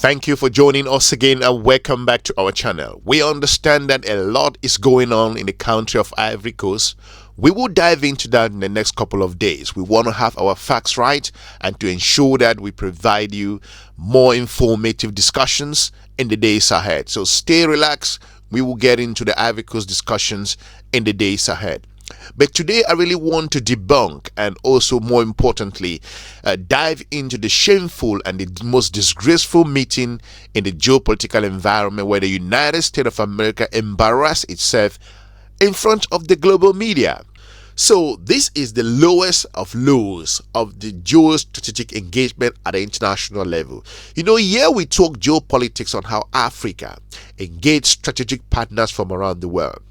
Thank you for joining us again and welcome back to our channel. We understand that a lot is going on in the country of Ivory Coast. We will dive into that in the next couple of days. We want to have our facts right and to ensure that we provide you more informative discussions in the days ahead. So stay relaxed. We will get into the Ivory Coast discussions in the days ahead. But today I really want to debunk and also more importantly dive into the shameful and the most disgraceful meeting in the geopolitical environment where the United States of America embarrassed itself in front of the global media. So this is the lowest of lows of the geostrategic engagement at the international level. You know, here we talk geopolitics on how Africa engaged strategic partners from around the world.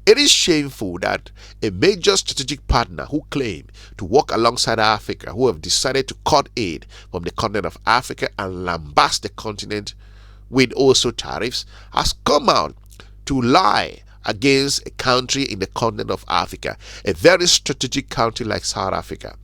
It is shameful that a major strategic partner who claim to work alongside Africa, who have decided to cut aid from the continent of Africa and lambast the continent with also tariffs, has come out to lie against a country in the continent of Africa, a very strategic country like South Africa.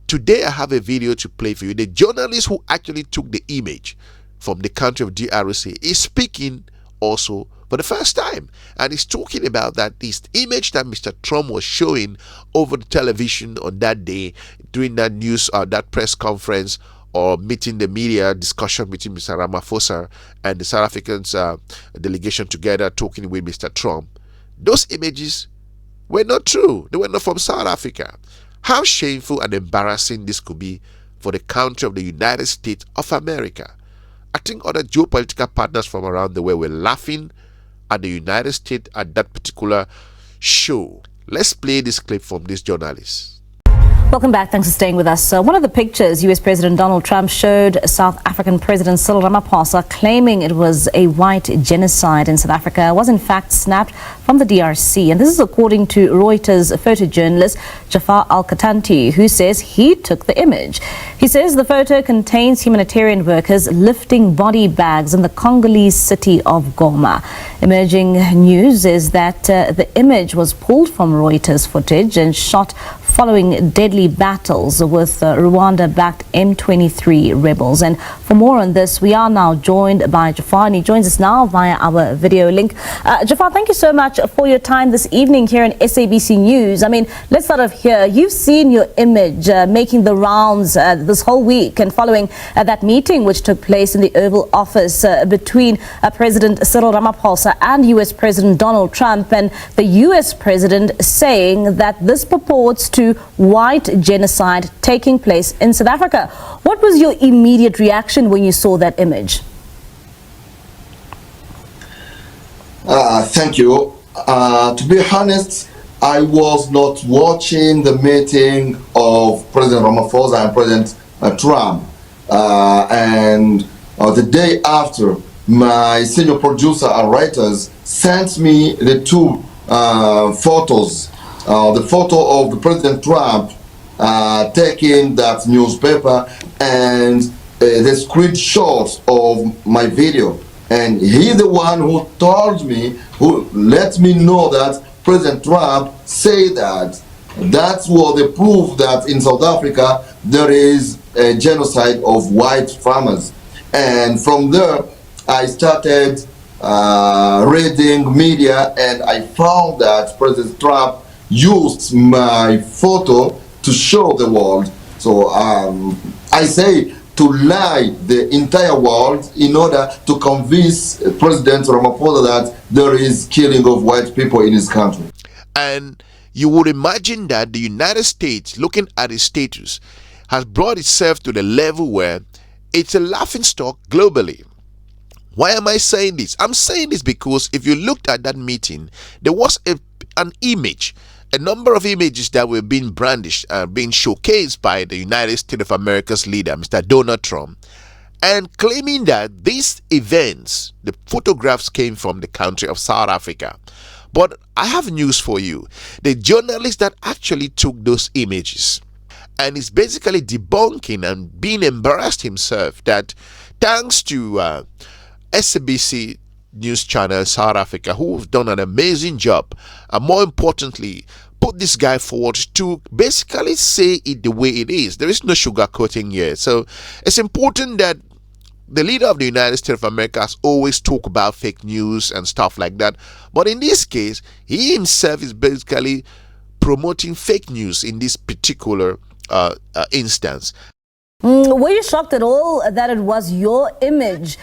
Today I have a video to play for you. The journalist who actually took the image from the country of DRC is speaking also for the first time, and he's talking about that this image that Mr. Trump was showing over the television on that day during that news that press conference or meeting the media discussion between Mr. Ramaphosa and the South Africans delegation together talking with Mr. Trump. Those images were not true. They were not from South Africa. How shameful and embarrassing this could be for the country of the United States of America. I think other geopolitical partners from around the world were laughing at the United States at that particular show. Let's play this clip from this journalist. Welcome back. Thanks for staying with us. One of the pictures US President Donald Trump showed South African President Cyril Ramaphosa claiming it was a white genocide in South Africa was in fact snapped from the DRC. And this is according to Reuters photojournalist Jafar Al-Katanti, who says he took the image. He says the photo contains humanitarian workers lifting body bags in the Congolese city of Goma. Emerging news is that the image was pulled from Reuters footage and shot following deadly battles with Rwanda-backed M23 rebels. And for more on this, we are now joined by Jafar, and he joins us now via our video link. Jafar, thank you so much for your time this evening here in SABC News. I mean, let's start off here. You've seen your image making the rounds this whole week and following that meeting which took place in the Oval Office between President Cyril Ramaphosa and US President Donald Trump, and the US President saying that this purports to white genocide taking place in South Africa. What was your immediate reaction when you saw that image? Thank you. To be honest, I was not watching the meeting of President Ramaphosa and President Trump. And the day after, my senior producer and writers sent me the two photos. The photo of the President Trump taking that newspaper and the screenshot of my video. And he's the one who told me, who let me know that President Trump said that that's what they prove that in South Africa there is a genocide of white farmers. And from there I started reading media, and I found that President Trump used my photo to show the world. So I say to lie the entire world in order to convince President Ramaphosa that there is killing of white people in his country. And you would imagine that the United States, looking at its status, has brought itself to the level where it's a laughingstock globally. Why am I saying this? I'm saying this because if you looked at that meeting, there was an image, a number of images that were being brandished, being showcased by the United States of America's leader, Mr. Donald Trump, and claiming that these events, the photographs came from the country of South Africa. But I have news for you. The journalist that actually took those images and is basically debunking and being embarrassed himself that thanks to SABC news channel South Africa, who have done an amazing job, and more importantly put this guy forward to basically say it the way it is. There is no sugarcoating here. So it's important that the leader of the United States of America has always talked about fake news and stuff like that. But in this case, he himself is basically promoting fake news in this particular instance. Were you shocked at all that it was your image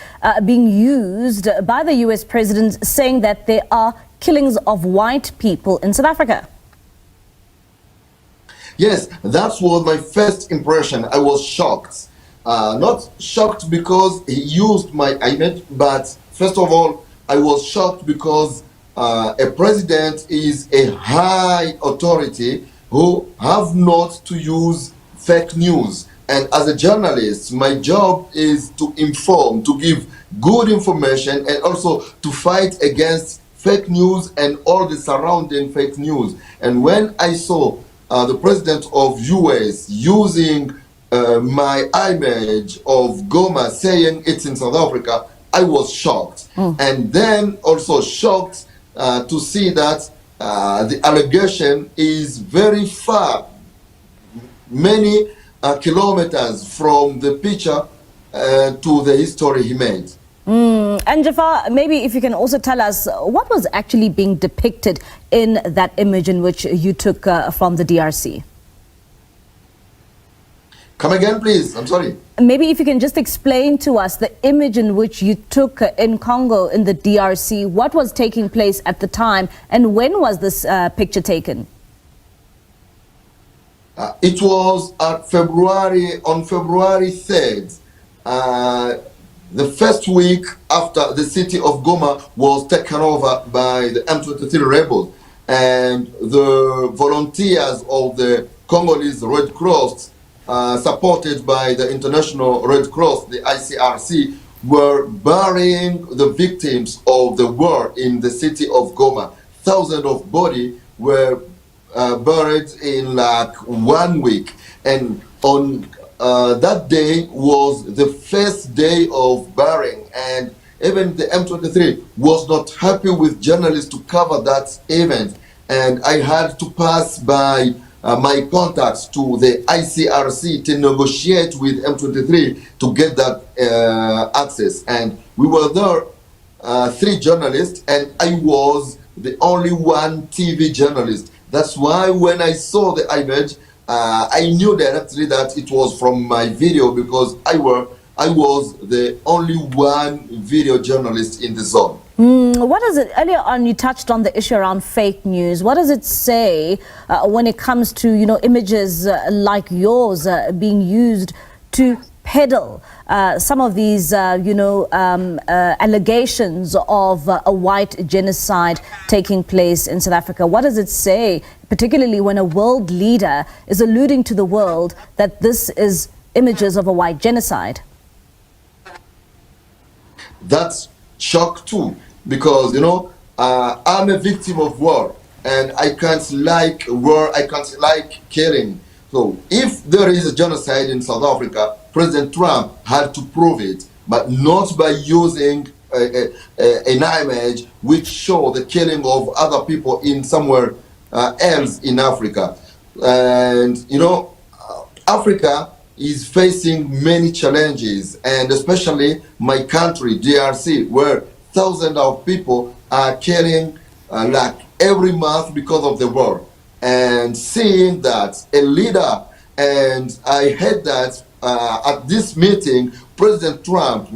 being used by the US president saying that there are killings of white people in South Africa? Yes, that was my first impression. I was shocked. Not shocked because he used my image, but first of all, I was shocked because a president is a high authority who have not to use fake news. And as a journalist, my job is to inform, to give good information, and also to fight against fake news and all the surrounding fake news. And when I saw the president of US using my image of Goma saying it's in South Africa, I was shocked. And then also shocked to see that the allegation is very far, many kilometers from the picture to the history he made. And Jafar, maybe if you can also tell us what was actually being depicted in that image in which you took from the DRC. Come again, please. I'm sorry. Maybe if you can just explain to us the image in which you took in Congo, in the DRC, what was taking place at the time, and when was this picture taken? It was on February 3rd, the first week after the city of Goma was taken over by the M23 rebels, and the volunteers of the Congolese Red Cross, supported by the International Red Cross, the ICRC, were burying the victims of the war in the city of Goma. Thousands of bodies were buried in like 1 week, and on that day was the first day of burying, and even the M23 was not happy with journalists to cover that event, and I had to pass by my contacts to the ICRC to negotiate with M23 to get that access. And we were there, 3 journalists, and I was the only one TV journalist. That's why when I saw the image, I knew directly that it was from my video, because I was the only one video journalist in the zone. What is it? Earlier on, you touched on the issue around fake news. What does it say when it comes to, images like yours being used to peddle some of these, allegations of a white genocide taking place in South Africa? What does it say, particularly when a world leader is alluding to the world that this is images of a white genocide? That's shock too, because I'm a victim of war, and I can't like war, I can't like killing. So if there is a genocide in South Africa, President Trump had to prove it, but not by using an image which show the killing of other people in somewhere else in Africa. And Africa is facing many challenges, and especially my country, DRC, where thousands of people are killing like every month because of the war. And seeing that a leader, and I heard that at this meeting, President Trump,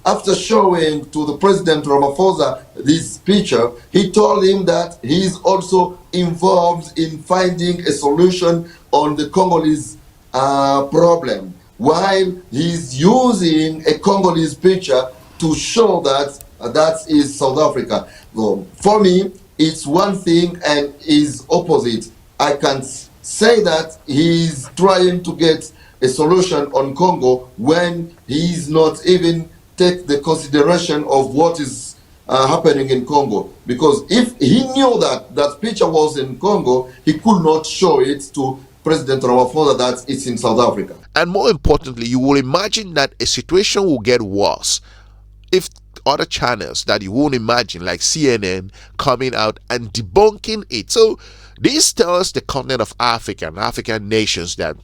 after showing to the President Ramaphosa this picture, he told him that he is also involved in finding a solution on the Congolese problem, while he's using a Congolese picture to show that that is South Africa. So for me, it's one thing and is opposite. I can say that he's trying to get a solution on Congo when he's not even take the consideration of what is happening in Congo. Because if he knew that that picture was in Congo, he could not show it to President Ramaphosa that it's in South Africa. And more importantly, you will imagine that a situation will get worse if other channels that you won't imagine, like CNN, coming out and debunking it. So this tells the continent of Africa and African nations that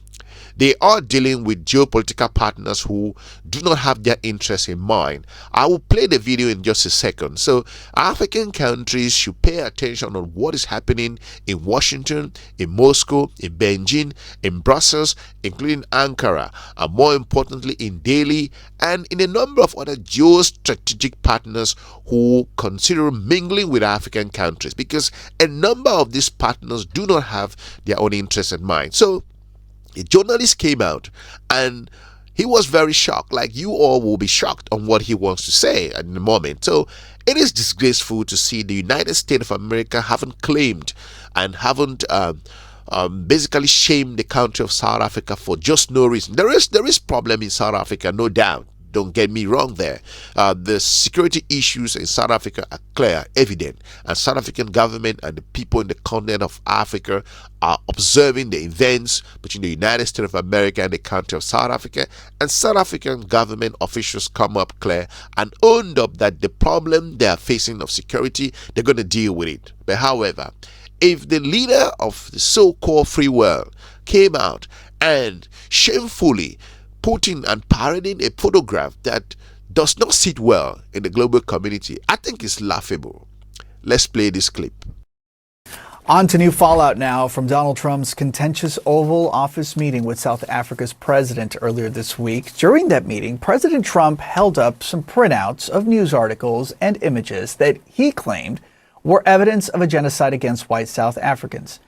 They are dealing with geopolitical partners who do not have their interests in mind. I will play the video in just a second. So African countries should pay attention on what is happening in Washington, in Moscow, in Beijing, in Brussels, including Ankara, and more importantly in Delhi, and in a number of other geostrategic partners who consider mingling with African countries, because a number of these partners do not have their own interests in mind. So a journalist came out and he was very shocked, like you all will be shocked on what he wants to say at the moment. So it is disgraceful to see the United States of America haven't claimed and haven't basically shamed the country of South Africa for just no reason. There is problem in South Africa, no doubt. Don't get me wrong there. The security issues in South Africa are clear, evident, and South African government and the people in the continent of Africa are observing the events between the United States of America and the country of South Africa, and South African government officials come up clear and owned up that the problem they are facing of security, they're going to deal with it. But however, if the leader of the so-called free world came out and shamefully putting and parading a photograph that does not sit well in the global community, I think it's laughable. Let's play this clip. On to new fallout now from Donald Trump's contentious Oval Office meeting with South Africa's president earlier this week. During that meeting, President Trump held up some printouts of news articles and images that he claimed were evidence of a genocide against white South Africans.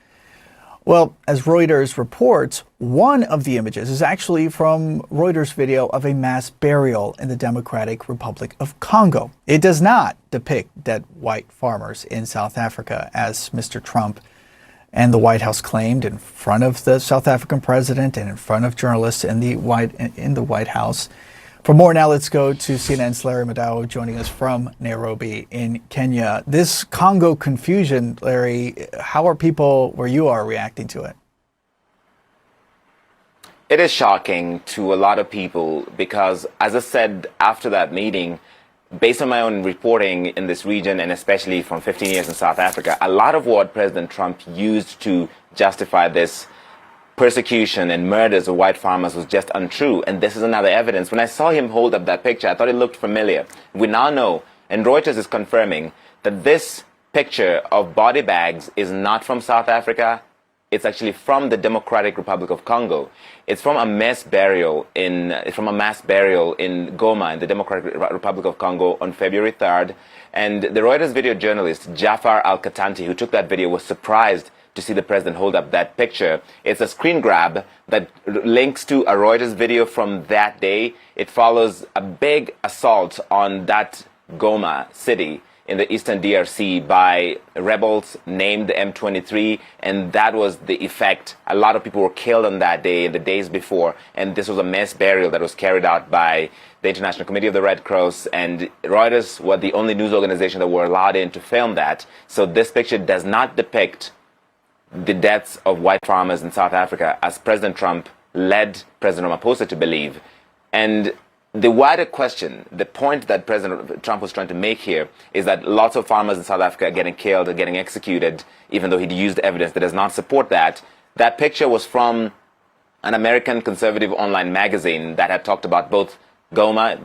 Well, as Reuters reports, one of the images is actually from Reuters' video of a mass burial in the Democratic Republic of Congo. It does not depict dead white farmers in South Africa, as Mr. Trump and the White House claimed in front of the South African president and in front of journalists in the White House. For more now, let's go to CNN's Larry Maduwo joining us from Nairobi in Kenya. This Congo confusion, Larry, how are people where you are reacting to it? It is shocking to a lot of people because, as I said after that meeting, based on my own reporting in this region and especially from 15 years in South Africa, a lot of what President Trump used to justify this persecution and murders of white farmers was just untrue, and this is another evidence. When I saw him hold up that picture, I thought it looked familiar. We now know, and Reuters is confirming, that this picture of body bags is not from South Africa. It's actually from the Democratic Republic of Congo. It's from a mass burial in Goma, in the Democratic Republic of Congo, on February 3rd. And the Reuters video journalist Jafar Al-Katanti, who took that video, was surprised to see the president hold up that picture. It's a screen grab that links to a Reuters video from that day. It follows a big assault on that Goma city in the eastern DRC by rebels named the M23, and that was the effect. A lot of people were killed on that day, the days before, and this was a mass burial that was carried out by the International Committee of the Red Cross, and Reuters were the only news organization that were allowed in to film that. So this picture does not depict the deaths of white farmers in South Africa, as President Trump led President Ramaphosa to believe. And the wider question, the point that President Trump was trying to make here, is that lots of farmers in South Africa are getting killed or getting executed, even though he used evidence that does not support that. That picture was from an American conservative online magazine that had talked about both Goma,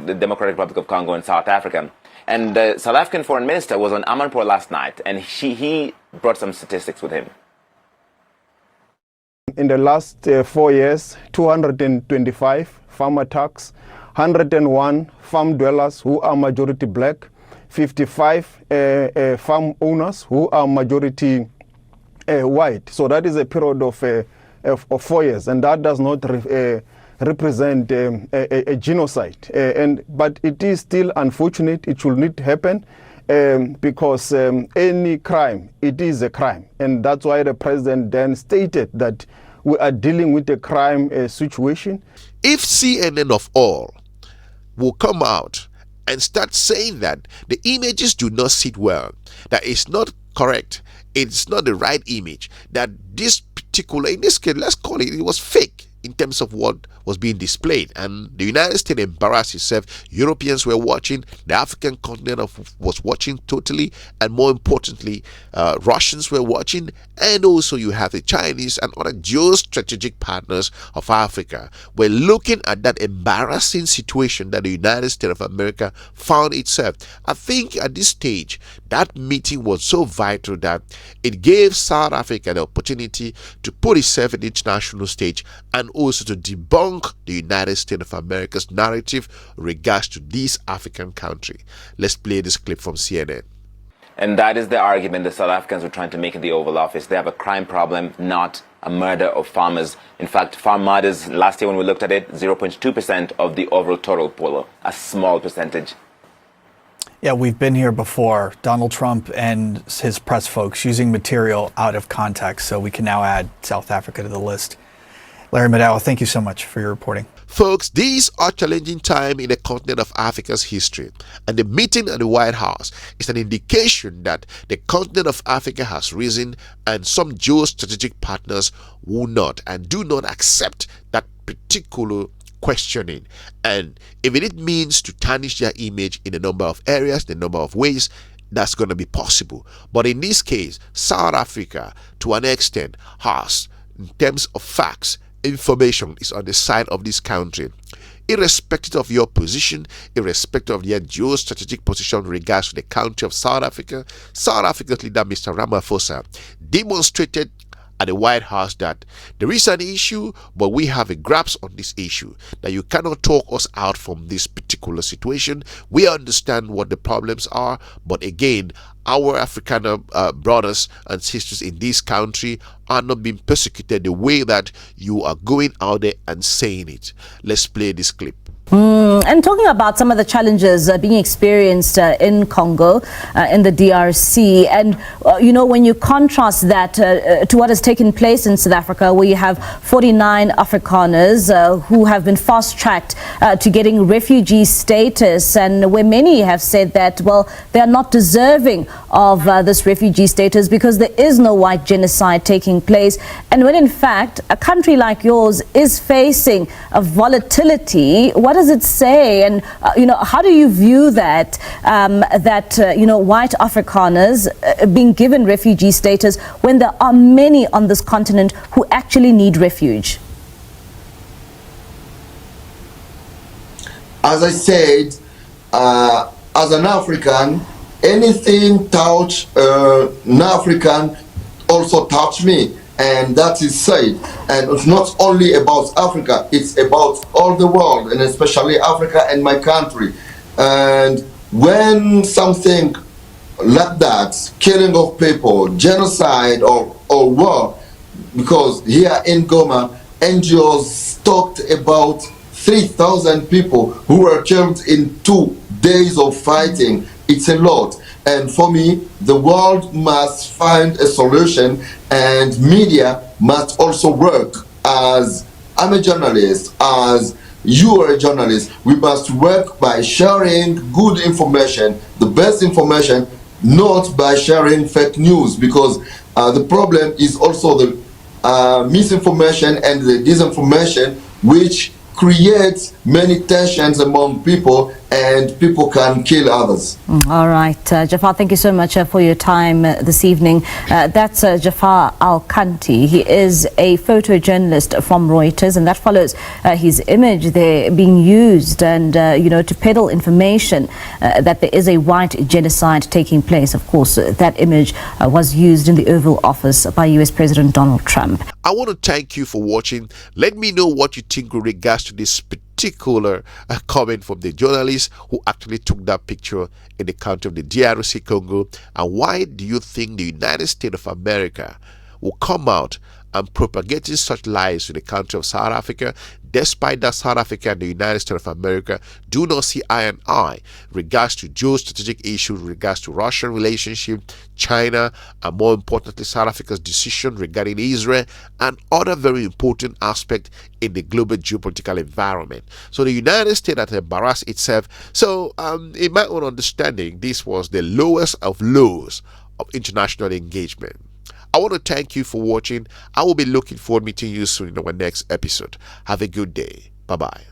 the Democratic Republic of Congo, and South Africa. And the South African foreign minister was on Amanpour last night, and he brought some statistics with him. In the last 4 years, 225 farm attacks, 101 farm dwellers who are majority black, 55 farm owners who are majority white. So that is a period of 4 years, and that does not represent a genocide. But it is still unfortunate. It should not happen because any crime, it is a crime. And that's why the president then stated that we are dealing with a crime situation. If CNN of all will come out and start saying that the images do not sit well, that it's not correct, it's not the right image, that this particular, in this case, let's call it, it was fake. in terms of what was being displayed. And the United States embarrassed itself. Europeans were watching. The African continent was watching totally. And more importantly, Russians were watching. And also you have the Chinese and other geostrategic partners of Africa. We're looking at that embarrassing situation that the United States of America found itself. I think at this stage, that meeting was so vital that it gave South Africa the opportunity to put itself in the international stage and also to debunk the United States of America's narrative regards to this African country. Let's play this clip from CNN. And that is the argument the South Africans were trying to make in the Oval Office. They have a crime problem, not a murder of farmers. In fact, farm murders, last year when we looked at it, 0.2% of the overall total pool, a small percentage. Yeah, we've been here before. Donald Trump and his press folks using material out of context, so we can now add South Africa to the list. Larry Maduwo, thank you so much for your reporting. Folks, these are challenging times in the continent of Africa's history, and the meeting at the White House is an indication that the continent of Africa has risen, and some geostrategic partners will not and do not accept that particular questioning. And if it means to tarnish their image in a number of areas, the number of ways, that's going to be possible. But in this case, South Africa, to an extent, has, in terms of facts, information is on the side of this country. Irrespective of your position, irrespective of their geostrategic position in regards to the country of South Africa, South Africa's leader, Mr. Ramaphosa, demonstrated at the White House that there is an issue, but we have a grasp on this issue, that you cannot talk us out from this particular situation. We understand what the problems are, but again, our African brothers and sisters in this country are not being persecuted the way that you are going out there and saying it. Let's play this clip. And talking about some of the challenges being experienced in Congo, in the DRC, and you know, when you contrast that to what has taken place in South Africa, where you have 49 Afrikaners who have been fast-tracked to getting refugee status, and where many have said that, well, they are not deserving of this refugee status because there is no white genocide taking place, and when in fact a country like yours is facing a volatility. What does it say, and you know, how do you view that you know, white Afrikaners being given refugee status when there are many on this continent who actually need refuge? As I said, as an African, anything touch an African also touch me. And that is said, and it's not only about Africa, it's about all the world, and especially Africa and my country. And when something like that, killing of people, genocide or war, because here in Goma, NGOs talked about 3,000 people who were killed in 2 days of fighting. It's a lot. And for me, the world must find a solution, and media must also work. As I'm a journalist, as you are a journalist, we must work by sharing good information, the best information, not by sharing fake news, because the problem is also the misinformation and the disinformation, which creates many tensions among people, and people can kill others. All right, Jafar, thank you so much for your time this evening. That's Jafar Al-Kanti. He is a photojournalist from Reuters, and that follows his image there being used and, you know, to peddle information that there is a white genocide taking place. Of course, that image was used in the Oval Office by US President Donald Trump. I want to thank you for watching. Let me know what you think with regards to this particular comment from the journalist who actually took that picture in the country of the DRC Congo, and why do you think the United States of America will come out and propagating such lies to the country of South Africa, despite that South Africa and the United States of America do not see eye and eye regards to geostrategic issues, regards to Russian relationship, China, and more importantly, South Africa's decision regarding Israel and other very important aspects in the global geopolitical environment. So the United States has embarrassed itself. So in my own understanding, this was the lowest of lows of international engagement. I want to thank you for watching. I will be looking forward to meeting you soon in our next episode. Have a good day. Bye-bye.